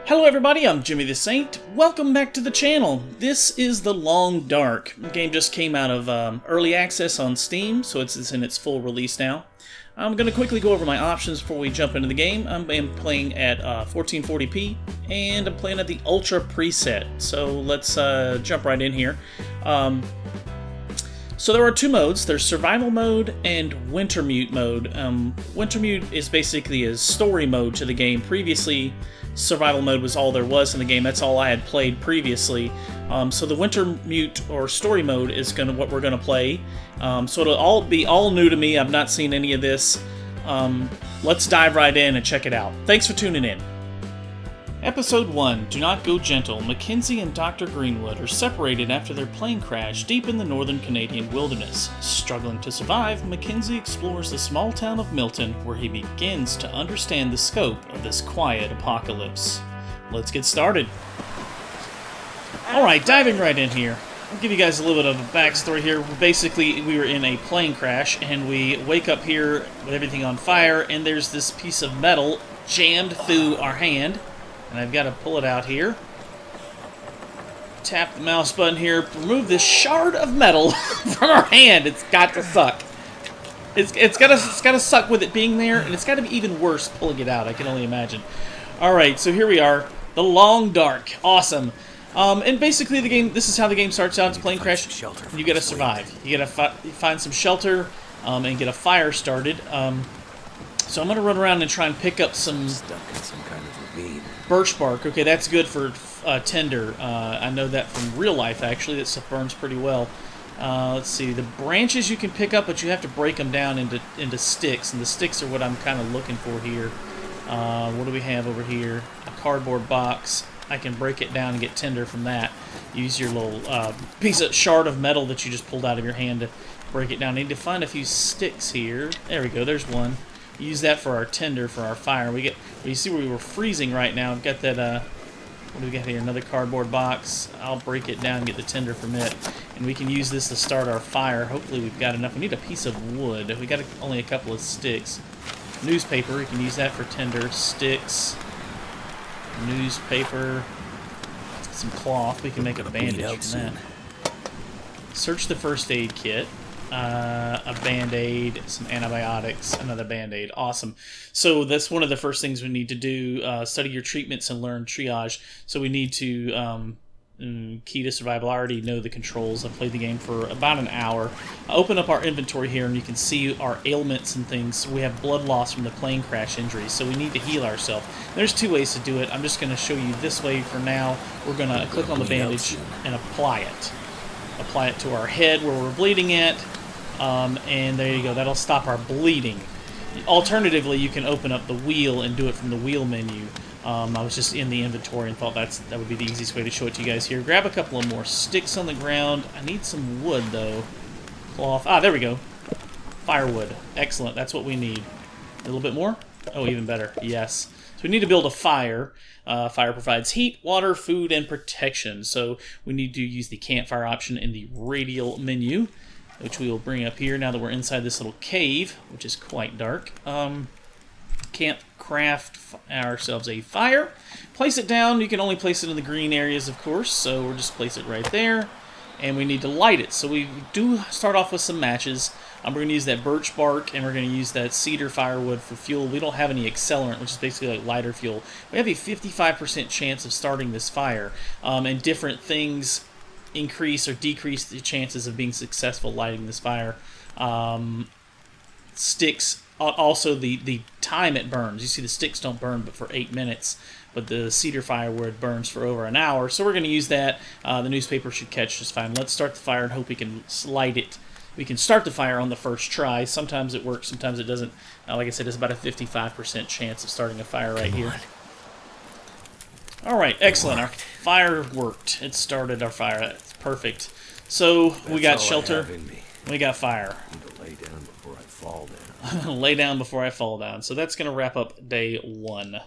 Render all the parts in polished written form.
Hello everybody, I'm JimmyTheSaint. Welcome back to the channel. This is The Long Dark. The game just came out of early access on Steam, so it's in its full release now. I'm going to quickly go over my options before we jump into the game. I'm playing at 1440p, and I'm playing at the Ultra preset. So let's jump right in here. So there are two modes. There's Survival Mode and Wintermute Mode. Wintermute is basically a story mode to the game. Previously, Survival Mode was all there was in the game. That's all I had played previously. So the Wintermute or Story Mode is what we're gonna play. So it'll all be new to me. I've not seen any of this. Let's dive right in and check it out. Thanks for tuning in. Episode 1, Do Not Go Gentle. Mackenzie and Dr. Greenwood are separated after their plane crash deep in the northern Canadian wilderness. Struggling to survive, Mackenzie explores the small town of Milton, where he begins to understand the scope of this quiet apocalypse. Let's get started. Alright, diving right in here. I'll give you guys a little bit of a backstory here. Basically, we were in a plane crash, and we wake up here with everything on fire, and there's this piece of metal jammed through our hand. And I've got to pull it out here. Tap the mouse button here. Remove this shard of metal from our hand. It's got to suck. It's got to suck with it being there, and it's got to be even worse pulling it out. I can only imagine. All right, so here we are, The Long Dark. Awesome. And basically, the game. This is how the game starts out. It's a plane crash. You got to survive. You got to find some shelter and get a fire started. So I'm going to run around and try and pick up some birch bark. Okay, that's good for tinder. I know that from real life, actually. That stuff burns pretty well. Let's see. The branches you can pick up, but you have to break them down into sticks. And the sticks are what I'm kind of looking for here. What do we have over here? A cardboard box. I can break it down and get tinder from that. Use your little piece of shard of metal that you just pulled out of your hand to break it down. I need to find a few sticks here. There we go. There's one. Use that for our tinder, for our fire. You see where we were freezing right now. I've got that, what do we got here? Another cardboard box. I'll break it down and get the tinder from it. And we can use this to start our fire. Hopefully we've got enough. We need a piece of wood. We got only a couple of sticks. Newspaper, we can use that for tinder. Sticks. Newspaper. Some cloth. We can make a bandage from that. Search the first aid kit. A Band-Aid, some antibiotics, another Band-Aid. Awesome. So that's one of the first things we need to do, study your treatments and learn triage. So we need to, key to survival. I already know the controls. I've played the game for about an hour. I open up our inventory here and you can see our ailments and things. We have blood loss from the plane crash injuries, so we need to heal ourselves. There's two ways to do it. I'm just going to show you this way for now. We're going to click on the bandage and apply it. Apply it to our head where we're bleeding at. And there you go. That'll stop our bleeding. Alternatively, you can open up the wheel and do it from the wheel menu. I was just in the inventory and thought that would be the easiest way to show it to you guys here. Grab a couple of more sticks on the ground. I need some wood, though. Cloth. Ah, there we go. Firewood. Excellent. That's what we need. A little bit more? Oh, even better. Yes. So we need to build a fire. Fire provides heat, water, food, and protection. So we need to use the campfire option in the radial menu, which we will bring up here now that we're inside this little cave, which is quite dark. Can't craft ourselves a fire. Place it down. You can only place it in the green areas, of course, so we'll just place it right there. And we need to light it. So we do start off with some matches. We're going to use that birch bark, and we're going to use that cedar firewood for fuel. We don't have any accelerant, which is basically like lighter fuel. We have a 55% chance of starting this fire, and different things increase or decrease the chances of being successful lighting this fire. Sticks, also the time it burns. You see the sticks don't burn but for 8 minutes, but the cedar firewood burns for over an hour. So we're going to use that. The newspaper should catch just fine. Let's start the fire and hope we can light it. We can start the fire on the first try. Sometimes it works, sometimes it doesn't. Like I said, there's about a 55% chance of starting a fire right here. Alright, excellent. Our fire worked. It started our fire. That's perfect. So we got shelter. We got fire. Lay down before I fall down. Lay down before I fall down. So that's going to wrap up day 1.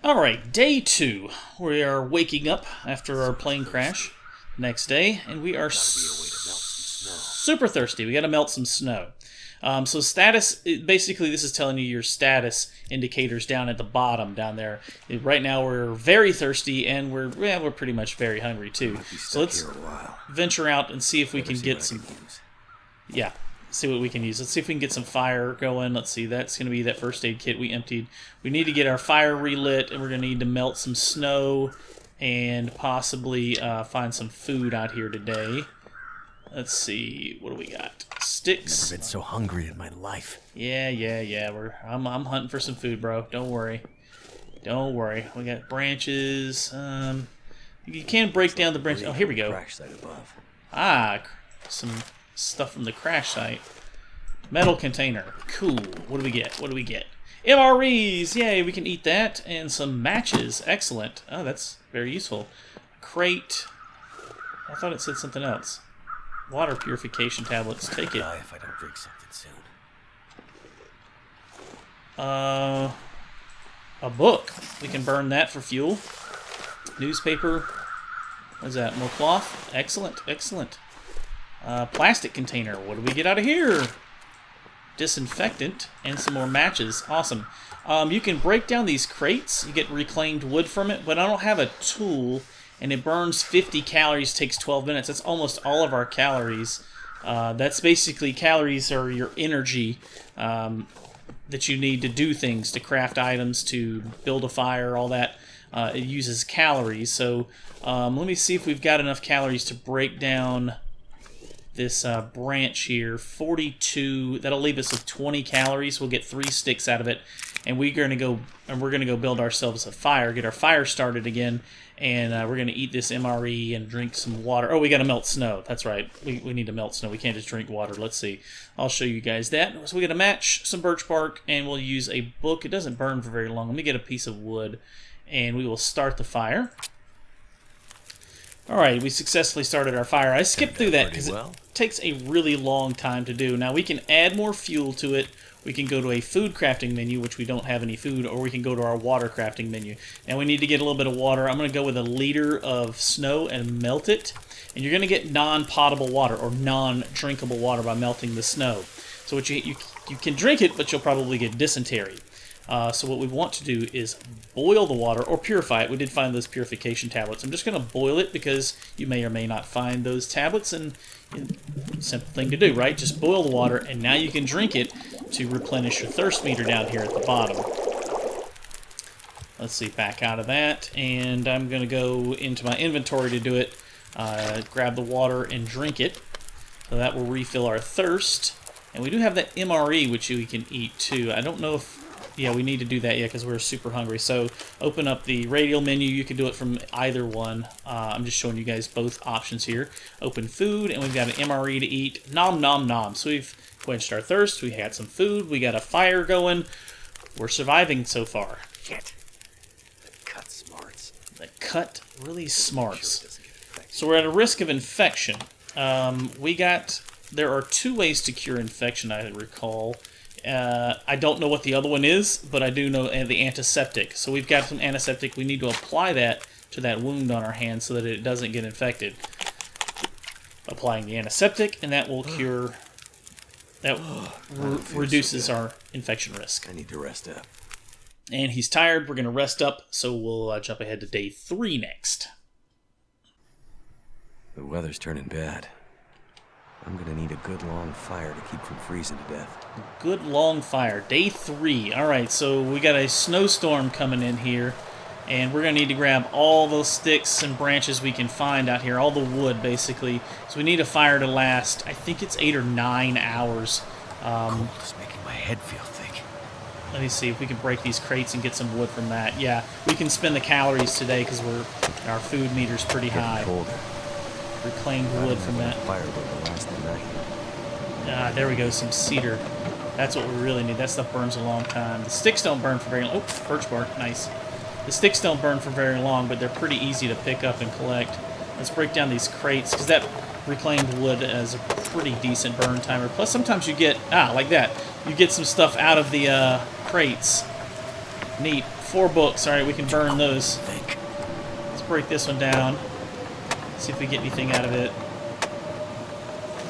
Alright, day 2. We are waking up after our plane crash next day, and we are super thirsty. We got to melt some snow. So status, basically this is telling you your status indicators down at the bottom down there. Right now we're very thirsty and we're pretty much very hungry too. So let's venture out and see if we can get some... Yeah, see what we can use. Let's see if we can get some fire going. Let's see, that's going to be that first aid kit we emptied. We need to get our fire relit, and we're going to need to melt some snow and possibly find some food out here today. Let's see, what do we got? Sticks. Never been so hungry in my life. Yeah. I'm hunting for some food, bro. Don't worry. Don't worry. We got branches. You can break down the branches. Oh, here we go. Crash site above. Ah, some stuff from the crash site. Metal container. Cool. What do we get? What do we get? MREs! Yay, we can eat that. And some matches. Excellent. Oh, that's very useful. Crate. I thought it said something else. Water purification tablets. Take it. Die if I don't drink something soon. A book. We can burn that for fuel. Newspaper. What is that? More cloth? Excellent, excellent. Plastic container. What do we get out of here? Disinfectant and some more matches. Awesome. You can break down these crates. You get reclaimed wood from it, but I don't have a tool, and it burns 50 calories, takes 12 minutes. That's almost all of our calories. That's basically, calories are your energy that you need to do things, to craft items, to build a fire, all that. It uses calories. So let me see if we've got enough calories to break down this branch here. 42. That'll leave us with 20 calories. We'll get 3 sticks out of it, and we're gonna go build ourselves a fire, get our fire started again, and we're gonna eat this MRE and drink some water. Oh, we gotta melt snow. That's right. We need to melt snow. We can't just drink water. Let's see. I'll show you guys that. So we got a match, some birch bark, and we'll use a book. It doesn't burn for very long. Let me get a piece of wood, and we will start the fire. Alright, we successfully started our fire. I skipped through that because it takes a really long time to do. Now we can add more fuel to it. We can go to a food crafting menu, which we don't have any food, or we can go to our water crafting menu. Now we need to get a little bit of water. I'm going to go with a liter of snow and melt it. And you're going to get non-potable water, or non-drinkable water, by melting the snow. So what you can drink it, but you'll probably get dysentery. So what we want to do is boil the water, or purify it. We did find those purification tablets. I'm just going to boil it because you may or may not find those tablets, and simple thing to do, right? Just boil the water, and now you can drink it to replenish your thirst meter down here at the bottom. Let's see, back out of that, and I'm going to go into my inventory to do it. Grab the water and drink it. So that will refill our thirst. And we do have that MRE, which we can eat too. I don't know if... Yeah, we need to do that, because we're super hungry. So open up the radial menu. You can do it from either one. I'm just showing you guys both options here. Open food, and we've got an MRE to eat. Nom, nom, nom. So we've quenched our thirst. We had some food. We got a fire going. We're surviving so far. Shit. The cut smarts. The cut really smarts. So we're at a risk of infection. There are 2 ways to cure infection, I recall. I don't know what the other one is, but I do know the antiseptic. So we've got some antiseptic. We need to apply that to that wound on our hand so that it doesn't get infected. Applying the antiseptic, and that will cure... That reduces our infection risk. I need to rest up. And he's tired. We're going to rest up, so we'll jump ahead to day 3 next. The weather's turning bad. I'm gonna need a good long fire to keep from freezing to death. Good long fire. Day 3. Alright, so we got a snowstorm coming in here, and we're gonna need to grab all those sticks and branches we can find out here, all the wood basically. So we need a fire to last, I think it's 8 or 9 hours. Cold is making my head feel thick. Let me see if we can break these crates and get some wood from that. Yeah, we can spend the calories today because our food meter's pretty high. Colder. Reclaimed wood from that. Fire will last the night. There we go, some cedar. That's what we really need. That stuff burns a long time. The sticks don't burn for very long. Oh, birch bark, nice. The sticks don't burn for very long, but they're pretty easy to pick up and collect. Let's break down these crates, because that reclaimed wood has a pretty decent burn timer. Plus, sometimes you get, like that. You get some stuff out of the crates. Neat. 4 books. All right, we can burn those. Let's break this one down. See if we get anything out of it.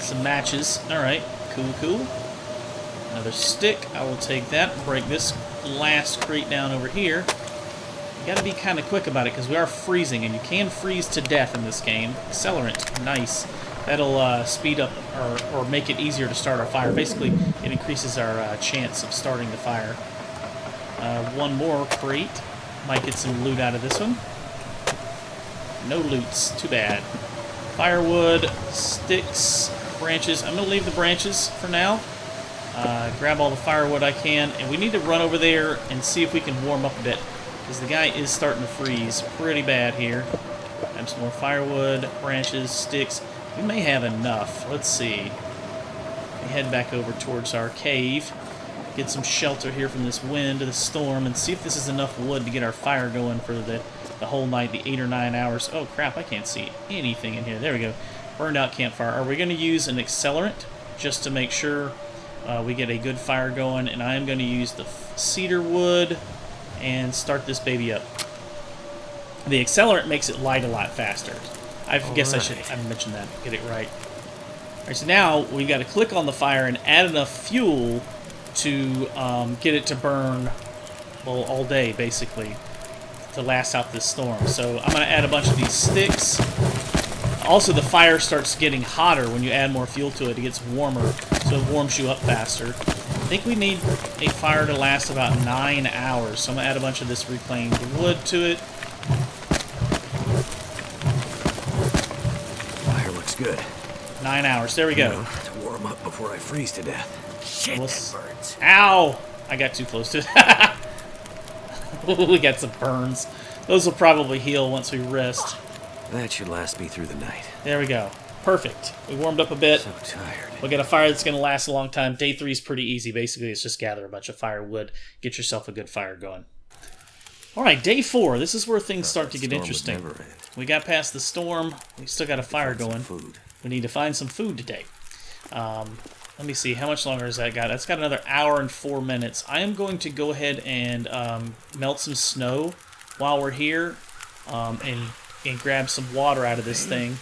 Some matches. Alright, cool. Another stick. I will take that. Break this last crate down over here. You gotta be kind of quick about it because we are freezing, and you can freeze to death in this game. Accelerant. Nice. That'll speed up or make it easier to start our fire. Basically, it increases our chance of starting the fire. One more crate. Might get some loot out of this one. No loots. Too bad. Firewood, sticks, branches. I'm going to leave the branches for now. Grab all the firewood I can. And we need to run over there and see if we can warm up a bit. Because the guy is starting to freeze pretty bad here. Grab some more firewood, branches, sticks. We may have enough. Let's see. We head back over towards our cave. Get some shelter here from this wind, the storm, and see if this is enough wood to get our fire going for the whole night, the 8 or 9 hours. Oh crap, I can't see anything in here. There we go. Burned out campfire. Are we going to use an accelerant just to make sure we get a good fire going? And I am going to use the cedar wood and start this baby up. The accelerant makes it light a lot faster. I guess I should have mentioned that. Get it right. All right, so now we've got to click on the fire and add enough fuel to get it to burn, well, all day, basically, to last out this storm. So I'm going to add a bunch of these sticks. Also, the fire starts getting hotter when you add more fuel to it. It gets warmer, so it warms you up faster. I think we need a fire to last about 9 hours, so I'm going to add a bunch of this reclaimed wood to it. Good. 9 hours. There we go. To warm up before I freeze to death. Shit, that burns. Ow! I got too close to it. We got some burns. Those will probably heal once we rest. That should last me through the night. There we go. Perfect. We warmed up a bit. So tired. We'll get a fire that's going to last a long time. Day 3 is pretty easy. Basically, it's just gather a bunch of firewood, get yourself a good fire going. All right, day 4. This is where things start to get interesting. We got past the storm. We still got a fire going. We need to find some food today. Let me see. How much longer has that got? That's got another hour and 4 minutes. I am going to go ahead and melt some snow while we're here and grab some water out of this thing.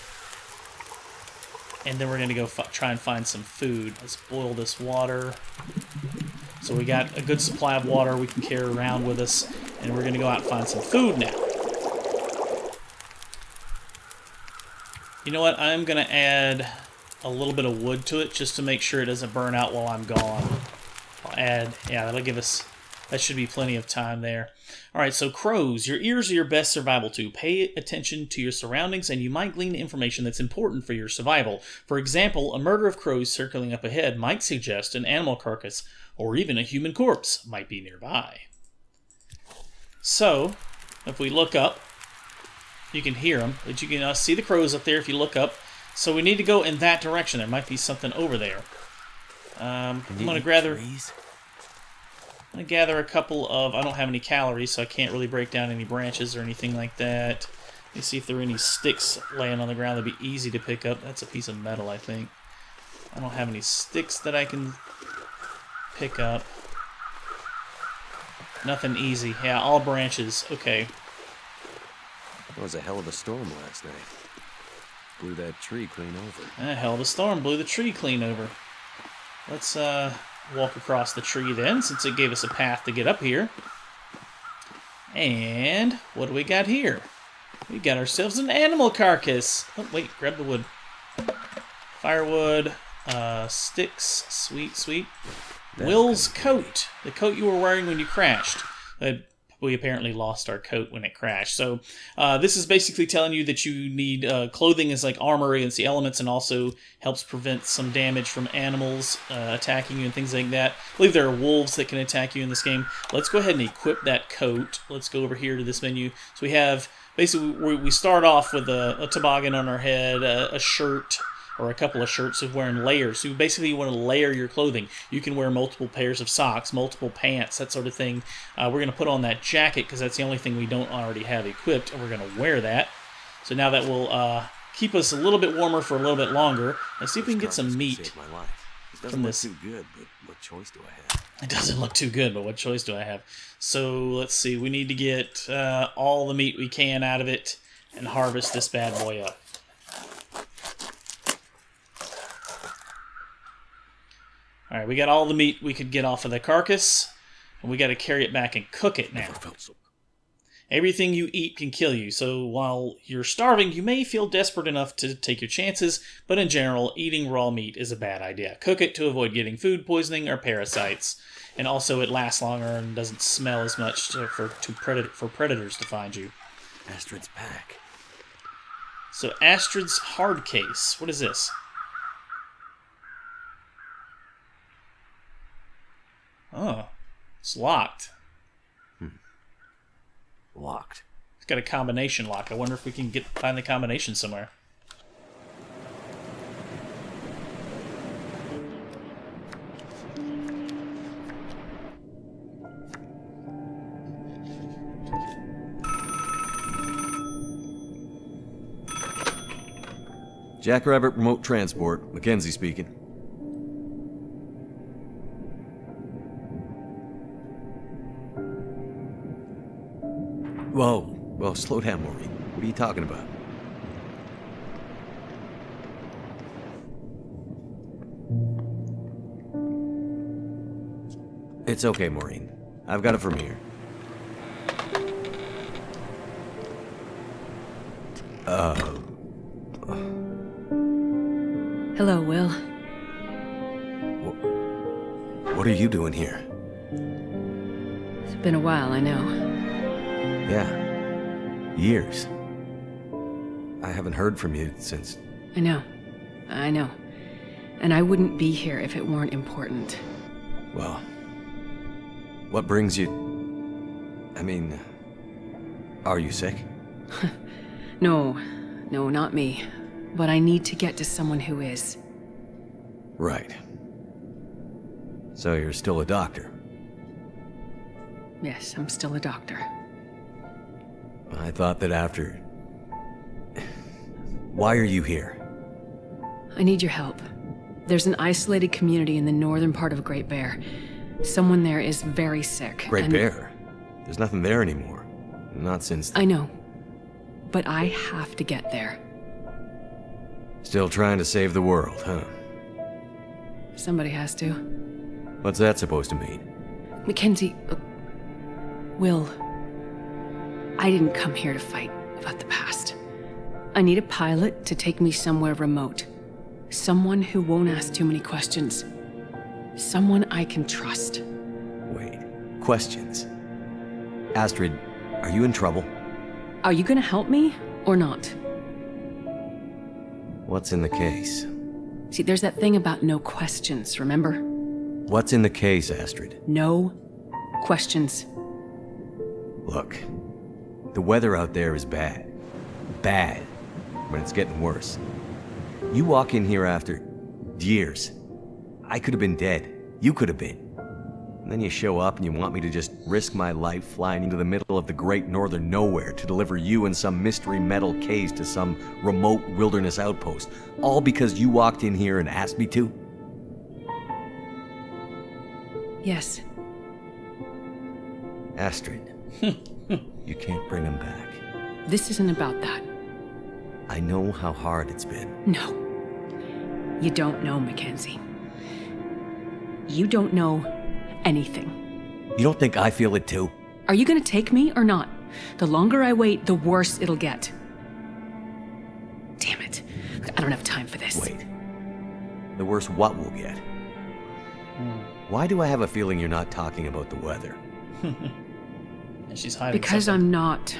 And then we're going to go try and find some food. Let's boil this water. So we got a good supply of water we can carry around with us. And we're going to go out and find some food now. You know what? I'm going to add a little bit of wood to it just to make sure it doesn't burn out while I'm gone. I'll add, yeah, that'll give us, that should be plenty of time there. All right, so crows. Your ears are your best survival tool. Pay attention to your surroundings and you might glean information that's important for your survival. For example, a murder of crows circling up ahead might suggest an animal carcass or even a human corpse might be nearby. So, if we look up, you can hear them, but you can see the crows up there if you look up. So we need to go in that direction. There might be something over there. I'm going to gather a couple of... I don't have any calories, so I can't really break down any branches or anything like that. Let me see if there are any sticks laying on the ground that'd be easy to pick up. That's a piece of metal, I think. I don't have any sticks that I can pick up. Nothing easy. Yeah, all branches. Okay. It was a hell of a storm last night. Blew that tree clean over. A hell of a storm. Blew the tree clean over. Let's walk across the tree then, since it gave us a path to get up here. And what do we got here? We got ourselves an animal carcass. Oh, wait. Grab the wood. Firewood. Sticks. Sweet, sweet. Will's coat. The coat you were wearing when you crashed. We apparently lost our coat when it crashed. So this is basically telling you that you need clothing is like armor against the elements and also helps prevent some damage from animals attacking you and things like that. I believe there are wolves that can attack you in this game. Let's go ahead and equip that coat. Let's go over here to this menu. So we have, basically, we start off with a toboggan on our head, a shirt, or a couple of shirts of wearing layers. So basically you want to layer your clothing. You can wear multiple pairs of socks, multiple pants, that sort of thing. We're going to put on that jacket because that's the only thing we don't already have equipped, and we're going to wear that. So now that will keep us a little bit warmer for a little bit longer. Let's see if we can get some meat from this. It doesn't look too good, but what choice do I have? It doesn't look too good, but what choice do I have? So let's see. We need to get all the meat we can out of it and harvest this bad boy up. Alright, we got all the meat we could get off of the carcass, and we got to carry it back and cook it now. Everything you eat can kill you, so while you're starving, you may feel desperate enough to take your chances, but in general, eating raw meat is a bad idea. Cook it to avoid getting food poisoning or parasites, and also it lasts longer and doesn't smell as much for predators to find you. Astrid's pack. So Astrid's hard case. What is this? Oh, it's locked. Locked. It's got a combination lock. I wonder if we can find the combination somewhere. Jackrabbit Remote Transport. Mackenzie speaking. Whoa, slow down, Maureen. What are you talking about? It's okay, Maureen. I've got it from here. Hello, Will. What are you doing here? It's been a while, I know. Yeah. Years. I haven't heard from you since... I know. And I wouldn't be here if it weren't important. Well... What brings you... I mean... Are you sick? No, not me. But I need to get to someone who is. Right. So you're still a doctor? Yes, I'm still a doctor. I thought that after... Why are you here? I need your help. There's an isolated community in the northern part of Great Bear. Someone there is very sick. Great Bear? There's nothing there anymore. Not since... I know. But I have to get there. Still trying to save the world, huh? Somebody has to. What's that supposed to mean? Mackenzie... Will... I didn't come here to fight about the past. I need a pilot to take me somewhere remote. Someone who won't ask too many questions. Someone I can trust. Wait. Questions? Astrid, are you in trouble? Are you gonna help me, or not? What's in the case? See, there's that thing about no questions, remember? What's in the case, Astrid? No questions. Look, the weather out there is bad. Bad. But it's getting worse. You walk in here after years. I could have been dead. You could have been. And then you show up and you want me to just risk my life flying into the middle of the great northern nowhere to deliver you and some mystery metal case to some remote wilderness outpost. All because you walked in here and asked me to? Yes. Astrid, you can't bring him back. This isn't about that. I know how hard it's been. No. You don't know, Mackenzie. You don't know anything. You don't think I feel it too? Are you gonna take me or not? The longer I wait, the worse it'll get. Damn it. I don't have time for this. Wait. The worse what we'll get? Why do I have a feeling you're not talking about the weather? And she's hiding because something. I'm not.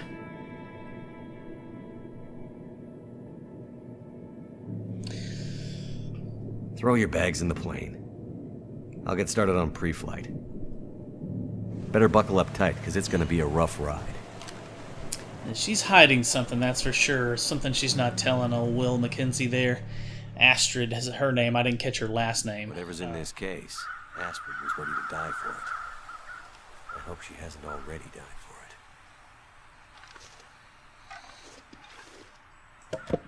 Throw your bags in the plane. I'll get started on pre-flight. Better buckle up tight, because it's going to be a rough ride. And she's hiding something, that's for sure. Something she's not telling old Will Mackenzie there. Astrid is her name. I didn't catch her last name. Whatever's in this case, Astrid was ready to die for it. I hope she hasn't already died for it.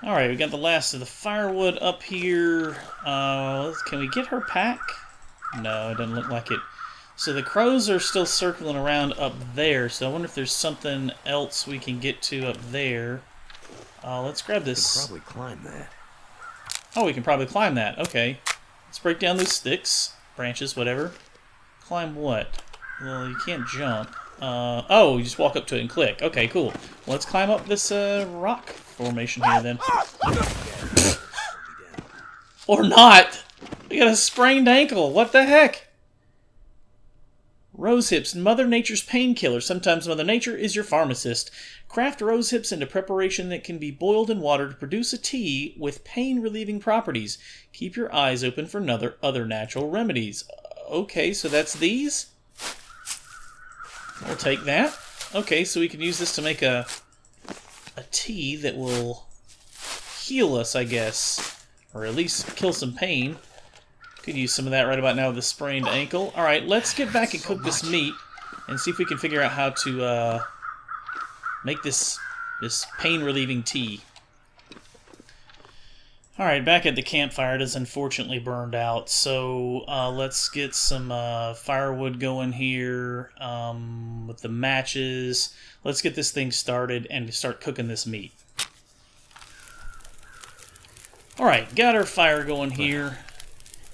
Alright, we got the last of the firewood up here. Can we get her pack? No, it doesn't look like it. So the crows are still circling around up there, so I wonder if there's something else we can get to up there. Let's grab this. We can probably climb that. Oh, we can probably climb that. Okay. Let's break down those sticks, branches, whatever. Climb what? Well, you can't jump. Oh, you just walk up to it and click. Okay, cool. Well, let's climb up this rock formation here then. Or not! We got a sprained ankle. What the heck? Rose hips, Mother Nature's painkiller. Sometimes Mother Nature is your pharmacist. Craft rose hips into preparation that can be boiled in water to produce a tea with pain-relieving properties. Keep your eyes open for other natural remedies. Okay, so that's these? We'll take that. Okay, so we can use this to make a tea that will heal us, I guess. Or at least kill some pain. Could use some of that right about now with the sprained ankle. Alright, let's get back and cook this meat and see if we can figure out how to make this pain-relieving tea. Alright, back at the campfire. It is unfortunately burned out, so let's get some firewood going here with the matches. Let's get this thing started and start cooking this meat. Alright, got our fire going here.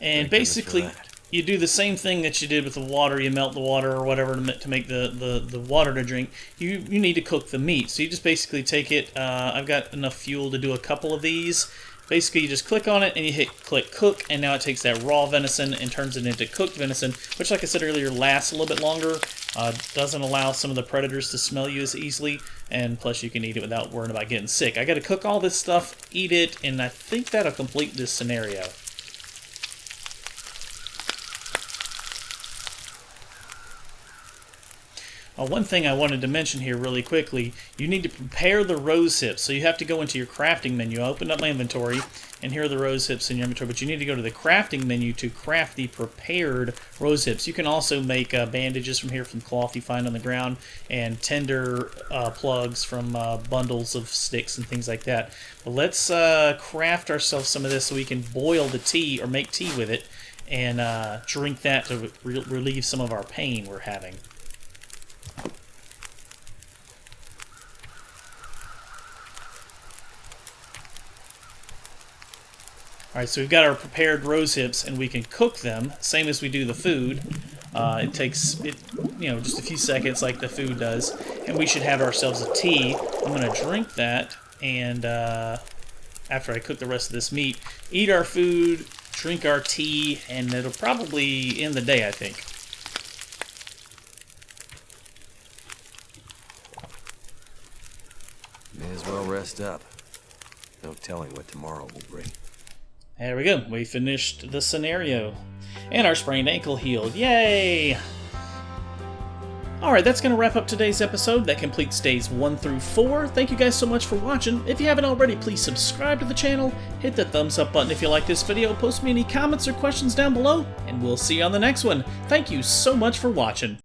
And basically, you do the same thing that you did with the water. You melt the water or whatever to make the water to drink. You need to cook the meat. So you just basically take it. I've got enough fuel to do a couple of these. Basically, you just click on it and you hit click cook, and now it takes that raw venison and turns it into cooked venison, which, like I said earlier, lasts a little bit longer. Doesn't allow some of the predators to smell you as easily, and plus you can eat it without worrying about getting sick. I got to cook all this stuff, eat it, and I think that'll complete this scenario. One thing I wanted to mention here really quickly, you need to prepare the rose hips. So you have to go into your crafting menu. I opened up my inventory, and here are the rose hips in your inventory, but you need to go to the crafting menu to craft the prepared rose hips. You can also make bandages from here from cloth you find on the ground, and tinder plugs from bundles of sticks and things like that. But let's craft ourselves some of this so we can boil the tea or make tea with it and drink that to relieve some of our pain we're having. Alright, so we've got our prepared rose hips, and we can cook them, same as we do the food. It takes, just a few seconds like the food does, and we should have ourselves a tea. I'm going to drink that, and after I cook the rest of this meat, eat our food, drink our tea, and it'll probably end the day, I think. May as well rest up. No telling what tomorrow will bring. There we go. We finished the scenario. And our sprained ankle healed. Yay! Alright, that's going to wrap up today's episode. That completes days 1 through 4. Thank you guys so much for watching. If you haven't already, please subscribe to the channel. Hit the thumbs up button if you like this video. Post me any comments or questions down below. And we'll see you on the next one. Thank you so much for watching.